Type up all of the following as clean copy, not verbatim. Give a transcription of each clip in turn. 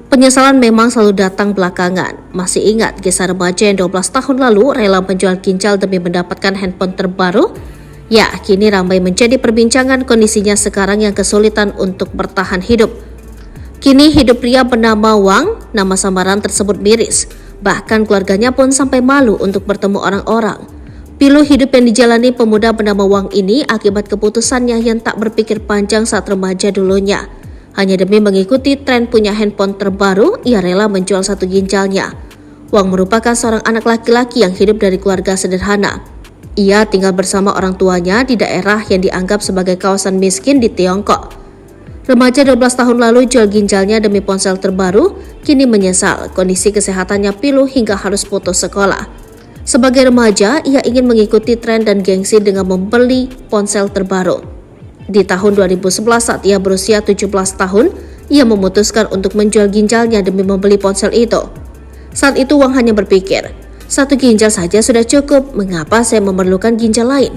Penyesalan memang selalu datang belakangan. Masih ingat kisah remaja yang 12 tahun lalu rela menjual ginjal demi mendapatkan handphone terbaru? Ya, kini ramai menjadi perbincangan kondisinya sekarang yang kesulitan untuk bertahan hidup. Kini hidup pria bernama Wang, nama samaran tersebut miris. Bahkan keluarganya pun sampai malu untuk bertemu orang-orang. Pilu hidup yang dijalani pemuda bernama Wang ini akibat keputusannya yang tak berpikir panjang saat remaja dulunya. Hanya demi mengikuti tren punya handphone terbaru, ia rela menjual satu ginjalnya. Wang merupakan seorang anak laki-laki yang hidup dari keluarga sederhana. Ia tinggal bersama orang tuanya di daerah yang dianggap sebagai kawasan miskin di Tiongkok. Remaja 12 tahun lalu jual ginjalnya demi ponsel terbaru, kini menyesal kondisi kesehatannya pilu hingga harus putus sekolah. Sebagai remaja, ia ingin mengikuti tren dan gengsi dengan membeli ponsel terbaru. Di tahun 2011 saat ia berusia 17 tahun, ia memutuskan untuk menjual ginjalnya demi membeli ponsel itu. Saat itu Wang hanya berpikir, satu ginjal saja sudah cukup, mengapa saya memerlukan ginjal lain?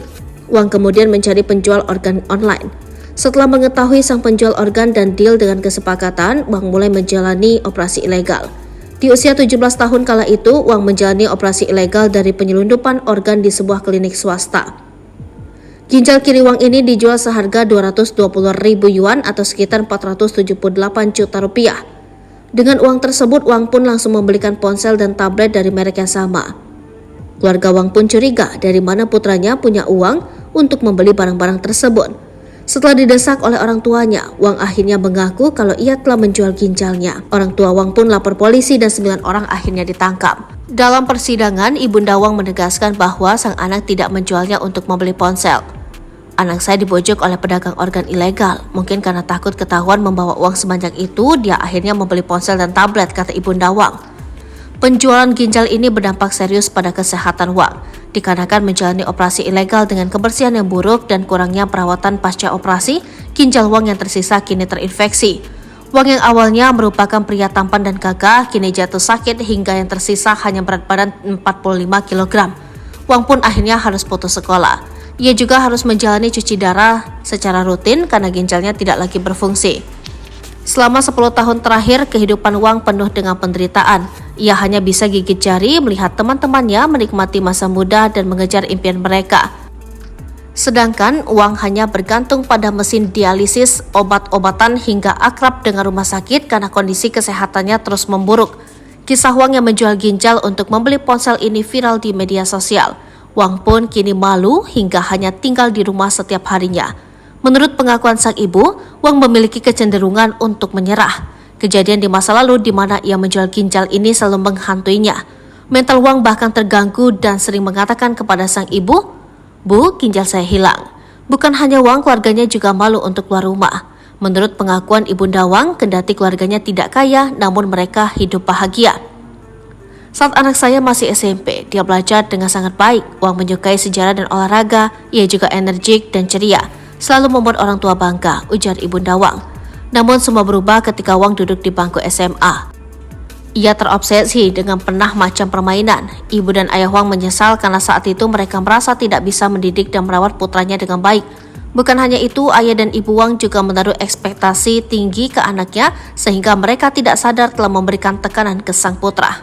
Wang kemudian mencari penjual organ online. Setelah mengetahui sang penjual organ dan deal dengan kesepakatan, Wang mulai menjalani operasi ilegal. Di usia 17 tahun kala itu, Wang menjalani operasi ilegal dari penyelundupan organ di sebuah klinik swasta. Ginjal kiri Wang ini dijual seharga 220.000 yuan atau sekitar 478 juta rupiah. Dengan uang tersebut, Wang pun langsung membelikan ponsel dan tablet dari merek yang sama. Keluarga Wang pun curiga dari mana putranya punya uang untuk membeli barang-barang tersebut. Setelah didesak oleh orang tuanya, Wang akhirnya mengaku kalau ia telah menjual ginjalnya. Orang tua Wang pun lapor polisi dan 9 orang akhirnya ditangkap. Dalam persidangan, Ibunda Wang menegaskan bahwa sang anak tidak menjualnya untuk membeli ponsel. Anak saya dibujuk oleh pedagang organ ilegal. Mungkin karena takut ketahuan membawa uang sebanyak itu, dia akhirnya membeli ponsel dan tablet, kata Ibunda Wang. Penjualan ginjal ini berdampak serius pada kesehatan Wang, dikarenakan menjalani operasi ilegal dengan kebersihan yang buruk dan kurangnya perawatan pasca operasi. Ginjal Wang yang tersisa kini terinfeksi. Wang yang awalnya merupakan pria tampan dan gagah, kini jatuh sakit hingga yang tersisa hanya berat badan 45 kg. Wang pun akhirnya harus putus sekolah. Ia juga harus menjalani cuci darah secara rutin karena ginjalnya tidak lagi berfungsi. Selama 10 tahun terakhir, kehidupan Wang penuh dengan penderitaan. Ia hanya bisa gigit jari melihat teman-temannya menikmati masa muda dan mengejar impian mereka. Sedangkan Wang hanya bergantung pada mesin dialisis, obat-obatan hingga akrab dengan rumah sakit karena kondisi kesehatannya terus memburuk. Kisah Wang yang menjual ginjal untuk membeli ponsel ini viral di media sosial. Wang pun kini malu hingga hanya tinggal di rumah setiap harinya. Menurut pengakuan sang ibu, Wang memiliki kecenderungan untuk menyerah. Kejadian di masa lalu di mana ia menjual ginjal ini selalu menghantuinya. Mental Wang bahkan terganggu dan sering mengatakan kepada sang ibu, "Bu, ginjal saya hilang." Bukan hanya Wang, keluarganya juga malu untuk keluar rumah. Menurut pengakuan Ibunda Wang, kendati keluarganya tidak kaya, namun mereka hidup bahagia. Saat anak saya masih SMP, dia belajar dengan sangat baik. Wang menyukai sejarah dan olahraga, ia juga energik dan ceria, selalu membuat orang tua bangga, ujar Ibunda Wang. Namun semua berubah ketika Wang duduk di bangku SMA. Ia terobsesi dengan penah macam permainan. Ibu dan ayah Wang menyesal karena saat itu mereka merasa tidak bisa mendidik dan merawat putranya dengan baik. Bukan hanya itu, ayah dan ibu Wang juga menaruh ekspektasi tinggi ke anaknya sehingga mereka tidak sadar telah memberikan tekanan ke sang putra.